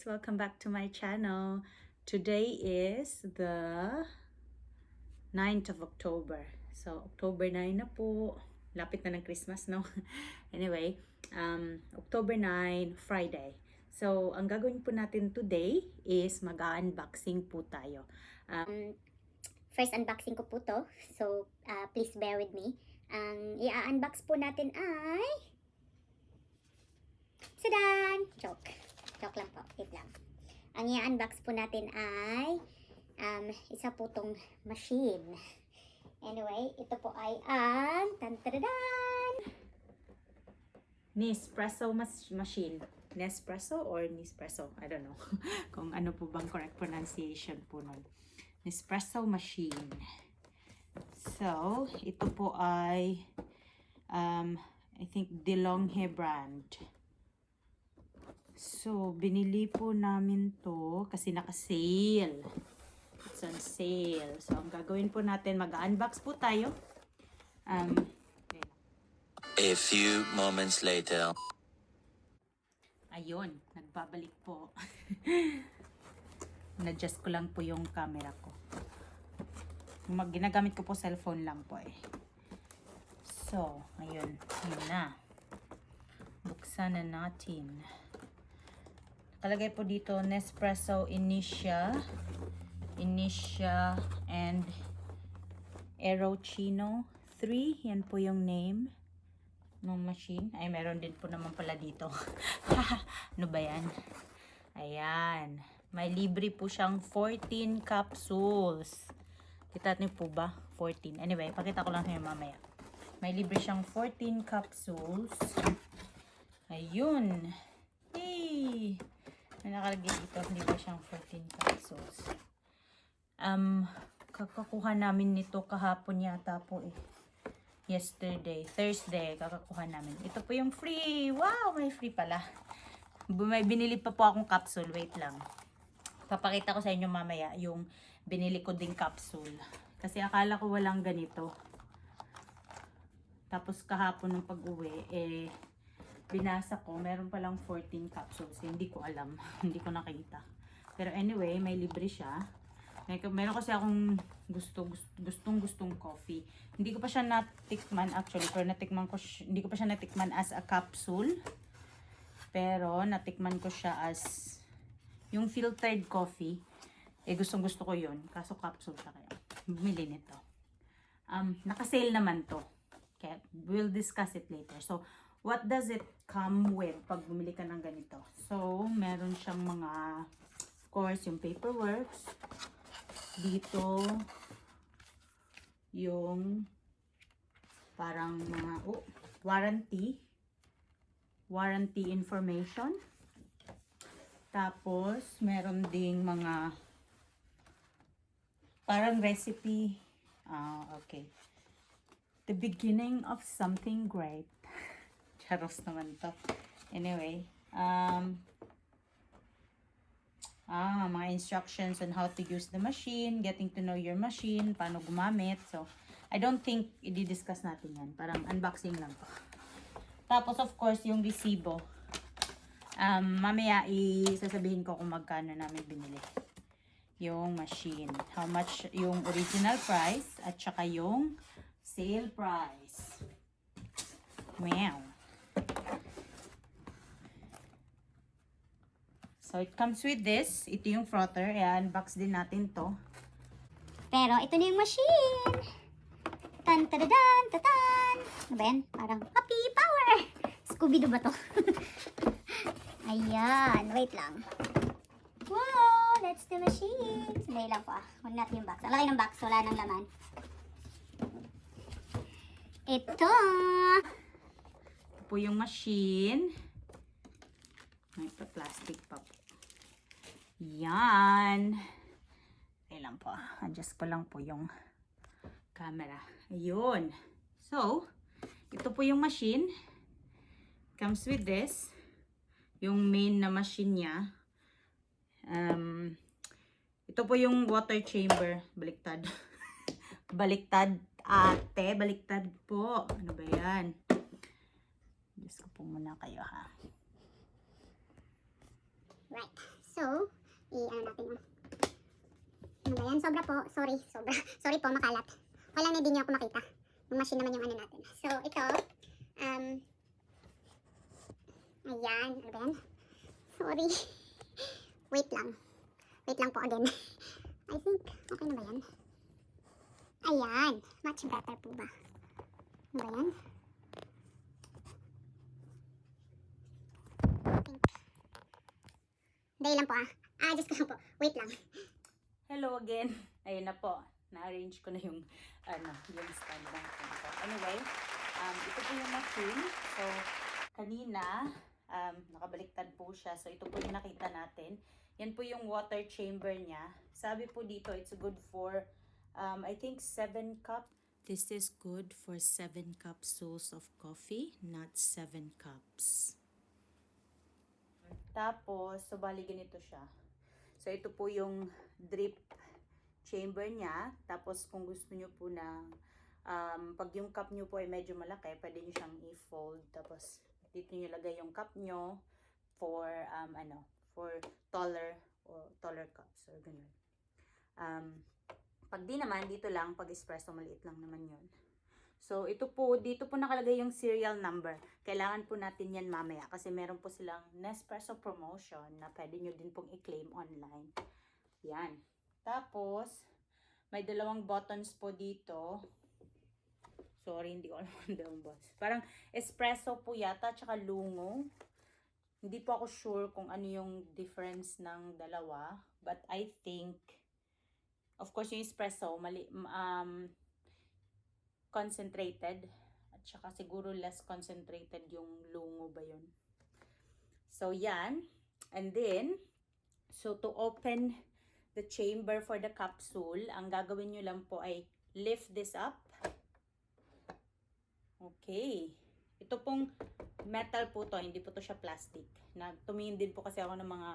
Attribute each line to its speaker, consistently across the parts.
Speaker 1: guys! Welcome back to my channel. Today is the 9th of October. So, October 9 na po. Lapit na ng Christmas, no? Anyway, October 9, Friday. So, ang gagawin po natin today is mag-unboxing po tayo.
Speaker 2: First unboxing ko po to. So, please bear with me. Ang i-unbox po natin ay... Sadan! Joke. Joke lang po. Wait lang. Ang i-unbox po natin ay isa po tong machine. Anyway, ito po ay ang tantaradan!
Speaker 1: Nespresso machine. Nespresso or Nespresso? I don't know. Kung ano po bang correct pronunciation po nun. Nespresso machine. So, ito po ay I think DeLonghe brand. So, binili po namin to kasi naka-sale. It's on sale. So, ang gagawin po natin, mag-unbox po tayo.
Speaker 3: A few moments later.
Speaker 1: Ayun, nagbabalik po. Na-adjust ko lang po yung camera ko. Ginagamit ko po cellphone lang po eh. So, ayun. Ayun na. Buksan na natin. Nakalagay po dito, Nespresso Inissia and Aeroccino3. Yan po yung name ng machine. Ay, meron din po naman pala dito. Ano ba yan? Ayan. May libre po siyang 14 capsules. Kita niyo po ba? 14. Anyway, pakita ko lang sa inyo mamaya. May libre siyang 14 capsules. Ayun. Hey! May nakalagay dito, libre siyang 14 capsules. Kakakuha namin nito kahapon yata po eh. Thursday, kakakuha namin. Ito po yung free. Wow, may free pala. May binili pa po akong capsule. Wait lang. Papakita ko sa inyo mamaya yung binili ko ding capsule. Kasi akala ko walang ganito. Tapos kahapon ng pag-uwi, binasa ko, meron palang 14 capsules. Hindi ko alam. Hindi ko nakita. Pero anyway, may libre siya. Meron kasi akong gustong coffee. Hindi ko pa siya natikman actually. Pero natikman ko hindi ko pa siya natikman as a capsule. Pero natikman ko siya as yung filtered coffee. Gustong gusto ko yun. Kaso capsule siya kaya. Bumili nito. Naka-sale naman to. Okay, we'll discuss it later. So, what does it come with pag bumili ka ng ganito? So, meron siyang mga, of course, yung paperwork. Dito, yung parang mga, warranty information. Tapos, meron ding mga parang recipe. Okay. The beginning of something great. Charos naman to. Anyway, mga instructions on how to use the machine, getting to know your machine, paano gumamit. So, I don't think i-discuss natin yan. Parang unboxing lang to. Tapos, of course, yung resibo. Mamaya isasabihin ko kung magkano namin binili yung machine. How much yung original price at saka yung sale price. Wow. So, it comes with this. Ito yung frother. I-unbox din natin to.
Speaker 2: Pero ito na yung machine. Tan tadadan tatan. Ano ba yan? Parang happy power. Scooby-Doo ba to? Ayan. Wait lang. Wow! That's the machine. Sandali lang po ah. Huwag natin yung box. Ang laki ng box. Wala nang laman. Ito
Speaker 1: po yung machine. May pa-plastic pa po. Yan. Okay lang po. Adjust ko lang po yung camera. Ayun. So, ito po yung machine. Comes with this. Yung main na machine niya. Ito po yung water chamber. Baliktad. Baliktad. Ate, baliktad po. Ano ba yan? Adjust ko po muna kayo ha.
Speaker 2: Right. So, natin. Ano ba yan? Sobra po. Sorry, sobra. Sorry po, makalat. Wala na din niyo ako makita. Yung machine naman yung ano natin. So, ito, ayan. Ano ba yan? Sorry. Wait lang. Wait lang po again. I think, okay na ba yan? Ayan. Much better po ba? Ano ba yan? I think. Dahil lang po just ko lang po. Wait lang.
Speaker 1: Hello again. Ayun na po. Na-arrange ko na yung yung stand ng phone ko. Anyway, ito po yung machine. So, kanina, nakabaliktad po siya. So, ito po yung nakita natin. Yan po yung water chamber niya. Sabi po dito, it's good for, I think 7 cup. This is good for 7 capsules of coffee, not 7 cups. Tapos, so bali ganito siya. So, ito po yung drip chamber niya. Tapos, kung gusto nyo po na, pag yung cup nyo po ay medyo malaki, pwede nyo siyang i-fold. Tapos, dito nyo lagay yung cup nyo for, for taller cups or ganun. Pag di naman, dito lang, pag espresso, maliit lang naman yun. So, dito po nakalagay yung serial number. Kailangan po natin yan mamaya kasi meron po silang Nespresso promotion na pwede nyo din pong i-claim online. Yan. Tapos, may dalawang buttons po dito. Sorry, hindi ko alam ang dalawang buttons. Parang espresso po yata, tsaka lungo. Hindi po ako sure kung ano yung difference ng dalawa. But I think, of course, yung espresso, concentrated. At saka siguro less concentrated yung lungo ba yun. So, yan. And then, so to open the chamber for the capsule, ang gagawin nyo lang po ay lift this up. Okay. Ito pong metal po to, hindi po to siya plastic. Tumingin din po kasi ako ng mga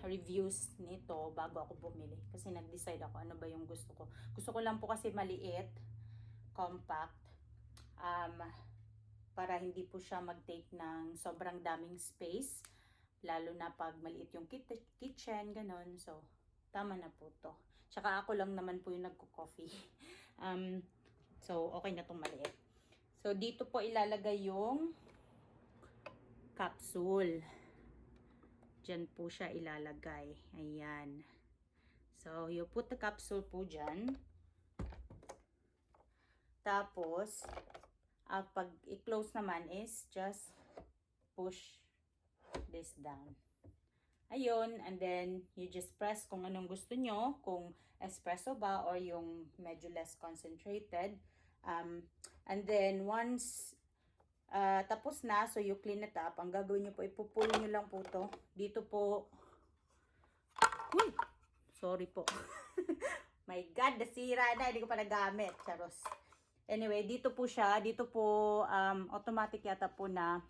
Speaker 1: reviews nito bago ako bumili. Kasi nag-decide ako ano ba yung gusto ko. Gusto ko lang po kasi maliit, compact, para hindi po siya mag-take ng sobrang daming space. Lalo na pag maliit yung kitchen, ganon. So, tama na po to. Tsaka ako lang naman po yung nagko-coffee. So, okay na tong maliit. So, dito po ilalagay yung capsule. Diyan po siya ilalagay. Ayan. So, you put the capsule po dyan. Tapos, pag i-close naman is just push this down. Ayun, and then you just press kung anong gusto nyo, kung espresso ba or yung medyo less concentrated. And then once tapos na, so you clean it up, ang gagawin nyo po, ipupull nyo lang po to. Dito po, uy, sorry po. My God, nasira na, hindi ko pa nagamit. Charos. Anyway, dito po siya, dito po, automatic yata po na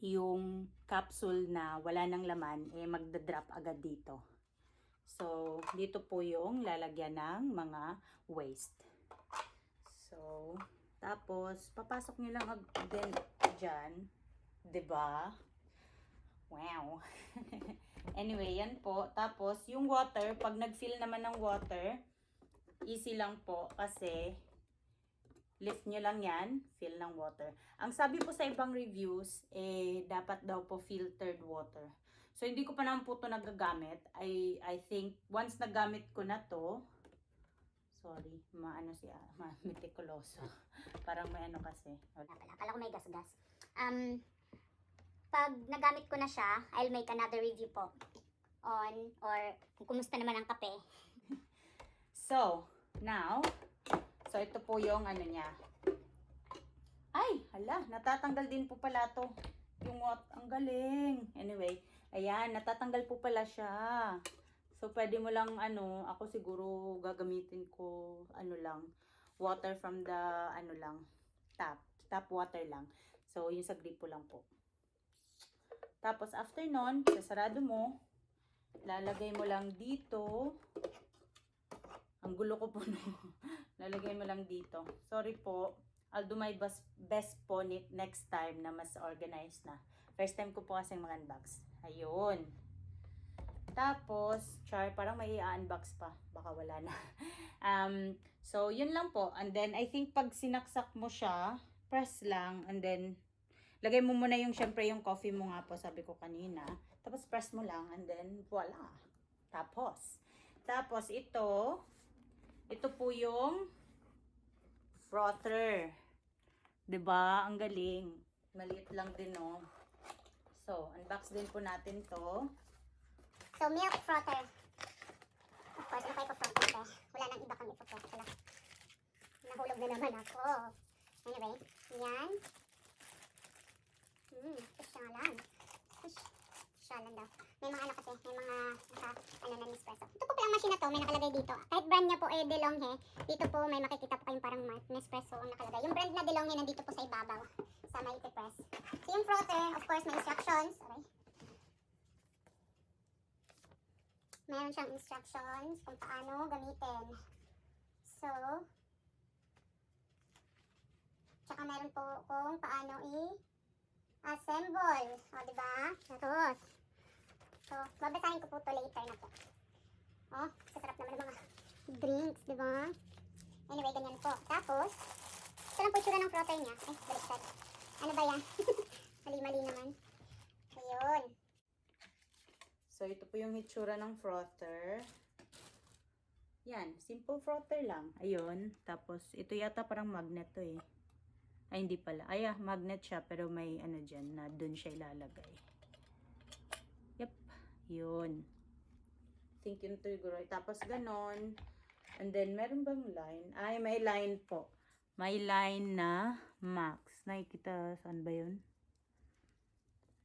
Speaker 1: yung capsule na wala nang laman, magda-drop agad dito. So, dito po yung lalagyan ng mga waste. So, tapos, papasok nyo lang din dyan. Diba? Wow. Anyway, yan po. Tapos, yung water, pag nag-fill naman ng water, easy lang po kasi lift nyo lang yan, fill ng water. Ang sabi po sa ibang reviews, dapat daw po filtered water. So, hindi ko pa naman po ito nagagamit. I think, once nagamit ko na to, sorry, metikuloso. Parang may ano kasi.
Speaker 2: Akala ko may gas-gas. Pag nagamit ko na siya, I'll make another review po on, or kumusta naman ang kape.
Speaker 1: So, now, so ito po yung ano niya. Ay, hala, natatanggal din po pala to. Yung ang galing. Anyway, ayan, natatanggal po pala siya. So, pwede mo lang, ako siguro gagamitin ko, water from the, tap water lang. So, yung sa gripo lang po. Tapos, after nun, sasarado mo, lalagay mo lang dito. Ang gulo ko po, no? Lalagay mo lang dito. Sorry po. I'll do my best po next time na mas organized na. First time ko po kasing mag-unbox. Ayun. Tapos, parang may i-unbox pa. Baka wala na. So, yun lang po. And then, I think pag sinaksak mo siya, press lang. And then, lagay mo muna yung, syempre, yung coffee mo nga po, sabi ko kanina. Tapos, press mo lang. And then, voila. Tapos, ito po yung frother. 'Di ba? Ang galing. Maliit lang din, no? So, unbox din po natin to.
Speaker 2: So, milk frother. Of course, ano pa ipo-frother ko? Wala nang iba kang ipo-frother. Wala. Nahulog na naman ako. Anyway, yan. Siya lang. Siya lang daw. May mga ano kasi, may mga ano na Nespresso. Ito po palang machine na to, may nakalagay dito. Kahit brand niya po eh DeLonghe, dito po may makikita po kayong parang Nespresso ang nakalagay. Yung brand na DeLonghe nandito po sa ibabaw, sa may press. So yung frother, of course, may instructions. Okay. Meron siyang instructions kung paano gamitin. So, tsaka meron po kung paano i-assemble. O, diba? Tapos, so, babasahin ko po to later na po. Oh, sasarap naman ng mga drinks, diba? Anyway, ganyan po. Tapos, ito lang po itsura ng frother niya. Ay, baliktad. Ano ba yan? Mali-mali naman. Ayun.
Speaker 1: So, ito po yung itsura ng frother. Yan, simple frother lang. Ayun. Tapos, ito yata parang magnet to eh. Ay, hindi pala. Ay, magnet siya, pero may ano dyan na dun siya ilalagay. Yep. Yun. Think yun to siguro. Tapos, ganon. And then, meron bang line? Ay, may line po. May line na max. Nakikita, saan ba yun?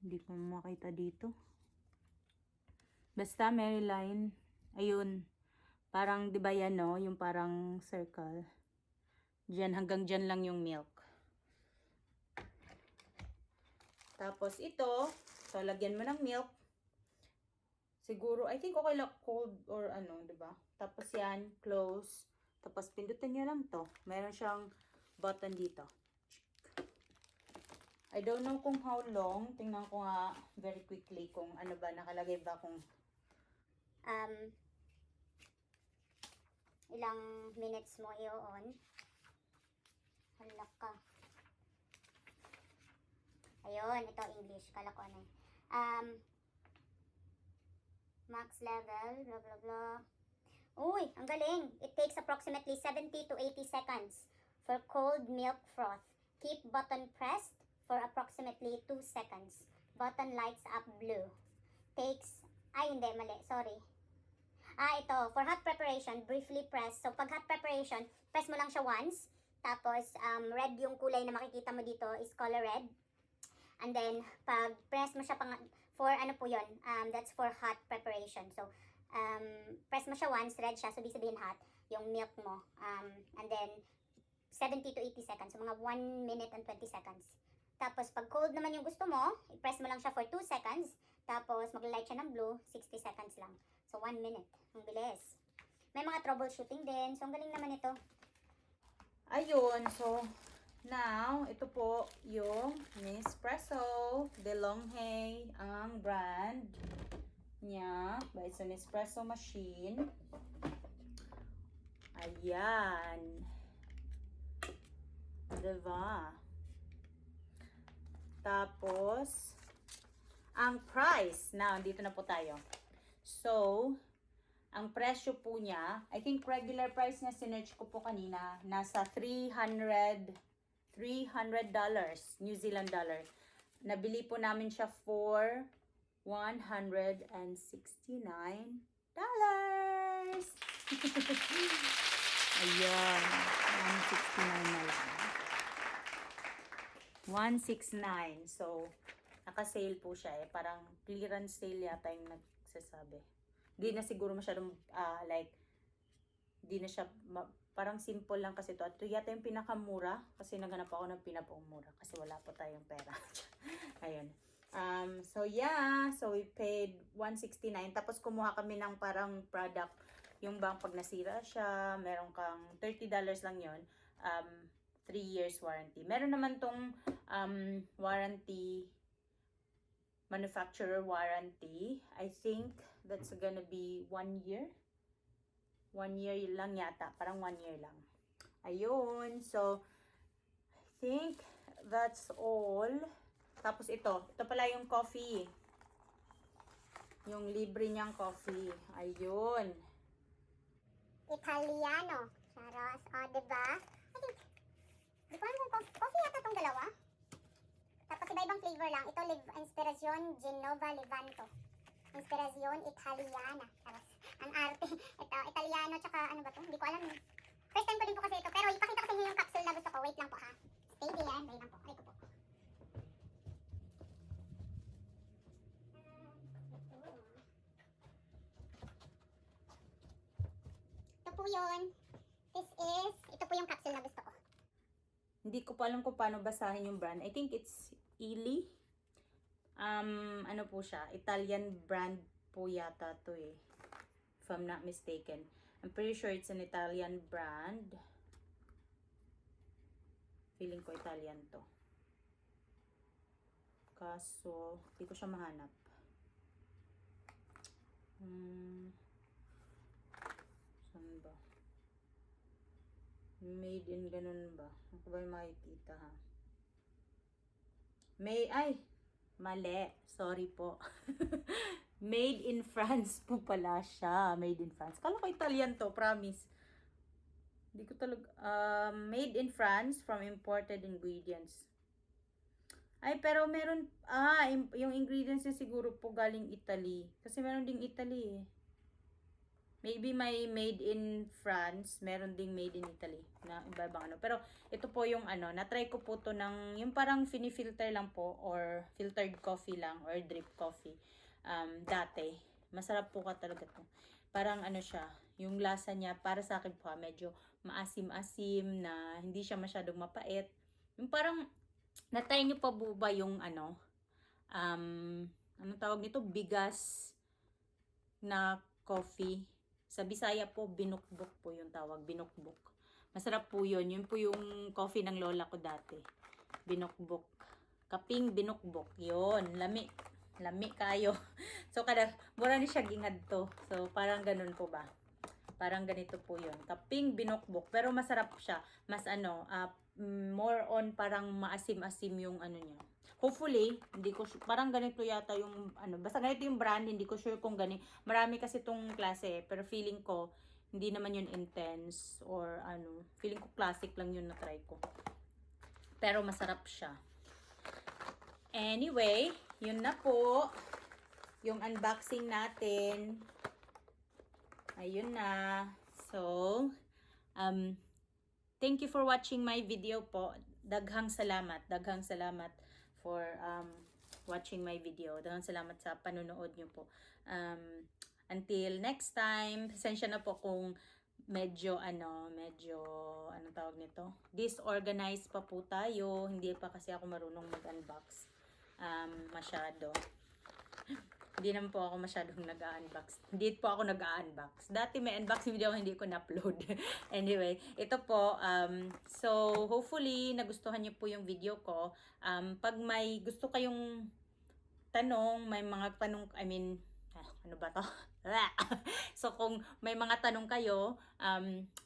Speaker 1: Hindi ko makita dito. Basta may line. Ayun. Parang, di ba yan, no? Yung parang circle. Diyan, hanggang dyan lang yung milk. Tapos, ito. So, lagyan mo ng milk. Siguro, I think okay lang cold or ano, di ba? Tapos yan, close. Tapos, pindutin nyo lang to. Meron siyang button dito. I don't know kung how long. Tingnan ko nga very quickly kung ano ba, nakalagay ba kung
Speaker 2: ilang minutes mo i-on. Hala ka. Ayun, ito English. Kala ko ano. Max level, blah blah blah. Uy, ang galing. It takes approximately 70 to 80 seconds for cold milk froth. Keep button pressed for approximately 2 seconds. Button lights up blue. Takes, ay hindi, mali, sorry. Ito, for hot preparation, briefly press. So, pag hot preparation, press mo lang siya once. Tapos, red yung kulay na makikita mo dito is color red. And then, pag press mo siya for ano po yun, that's for hot preparation. So, press mo siya once, red siya, so ibig sabihin hot, yung milk mo. And then, 70 to 80 seconds. So, mga 1 minute and 20 seconds. Tapos, pag cold naman yung gusto mo, i-press mo lang siya for 2 seconds. Tapos, mag-light siya ng blue, 60 seconds lang. So, 1 minute. Ang bilis. May mga troubleshooting din. So, ang galing naman ito.
Speaker 1: ayun. So, now, ito po yung Nespresso DeLonghe, ang brand niya. It's an espresso machine. Ayan. Diba? Tapos, ang price. Now, dito na po tayo. So, ang presyo po niya, I think regular price niya, sinerch ko po kanina, nasa $300 New Zealand dollar. Nabili po namin siya for $169. Ayan, 169 na lang. 169. So, naka-sale po siya eh. Parang clearance sale yata yung nagsasabi. Di na siguro masyadong, di na siya, parang simple lang kasi ito. Ito yata yung pinakamura kasi naghanap ako ng pinapamura kasi wala po tayong pera. Ayun. So yeah, so we paid 169. Tapos kumuha kami ng parang product, yung bang pag nasira siya, meron kang $30 lang yon. 3 years warranty. Meron naman tong warranty, manufacturer warranty. I think that's gonna be 1 year. 1 year lang yata. Parang 1 year lang. Ayun. So, I think that's all. Tapos ito. Ito pala yung coffee. Yung libre niyang coffee. Ayun.
Speaker 2: Italiano. Charos. O, diba? I think, di ko alam kung coffee yata itong dalawa. Tapos iba-ibang flavor lang. Ito, Inspiración Genova Levanto. Inspiración Italiana. Charos. Ang arte. Ito, Italiano, tsaka ano ba to? Hindi ko alam. First time ko din po kasi ito. Pero ipakita ko sa inyo yung capsule na gusto ko. Wait lang po ha. Stay there. Wait lang po. Ay ko po. Ito po yun. Ito po yung capsule na gusto ko.
Speaker 1: Hindi ko pa alam kung paano basahin yung brand. I think it's Ili. Ano po siya? Italian brand po yata to eh. If I'm not mistaken. I'm pretty sure it's an Italian brand. Feeling ko Italian to. Kaso, hindi ko siya mahanap. Saan ba? Made in ganun ba? Ako ba yung makikita ha? Mali. Sorry po. Made in France po pala siya. Made in France. Kala ko Italian to, promise. Hindi ko talaga. Made in France from imported ingredients. Ay, pero meron. Yung ingredients niya siguro po galing Italy. Kasi meron ding Italy eh. Maybe may made in France, meron ding made in Italy na iba-ibang ano. Pero ito po yung ano, na-try ko po to ng yung parang fini-filter lang po or filtered coffee lang or drip coffee. Dati. Masarap po ka talaga to. Parang ano siya, yung lasa niya para sa akin po medyo maasim-asim na hindi siya masyadong mapait. Yung parang na-try niyo pa po ba yung ano, anong tawag nito? Bigas na coffee. Sa Bisaya po, binukbok po yung tawag. Binukbok. Masarap po yun. Yun po yung coffee ng lola ko dati. Binukbok. Kaping binukbok. Yun. Lami. Lami kayo. So, mura ni siya gingad to. So, parang ganun po ba? Parang ganito po yun. Kaping binukbok. Pero masarap siya. Mas more on parang maasim-asim yung ano niya. Hopefully, hindi ko parang ganito yata yung ano, basta ganito yung brand, hindi ko sure kung gani. Marami kasi tong klase, pero feeling ko hindi naman yun intense or ano, feeling ko classic lang yun na try ko. Pero masarap siya. Anyway, yun na po yung unboxing natin. Ayun na. So, thank you for watching my video po. Daghang salamat for watching my video. Daghang salamat sa panonood nyo po. Until next time, pasensya na po kung medyo anong tawag nito? Disorganized pa po tayo. Hindi pa kasi ako marunong mag-unbox masyado. Hindi naman po ako masyadong nag-unbox. Hindi po ako nag-unbox. Dati may unboxing video hindi ko na-upload. Anyway, ito po. So, hopefully, nagustuhan niyo po yung video ko. Pag may gusto kayong tanong, may mga tanong, ano ba to? So, kung may mga tanong kayo,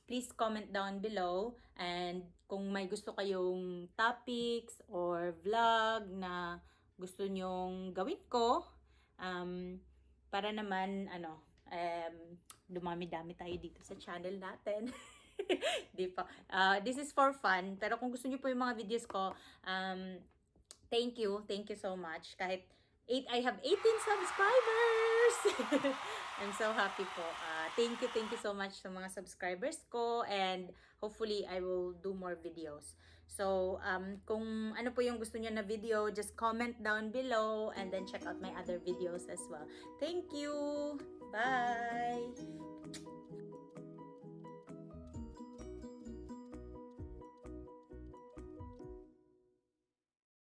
Speaker 1: please comment down below. And kung may gusto kayong topics or vlog na gusto nyong gawin ko, para naman dumami-dami tayo dito sa channel natin. Di pa. This is for fun. Pero kung gusto niyo po yung mga videos ko, thank you so much. Kahit I have 18 subscribers. I'm so happy po. Thank you so much sa mga subscribers ko, and hopefully I will do more videos. So, kung ano po yung gusto niyo na video, just comment down below and then check out my other videos as well. Thank you. Bye.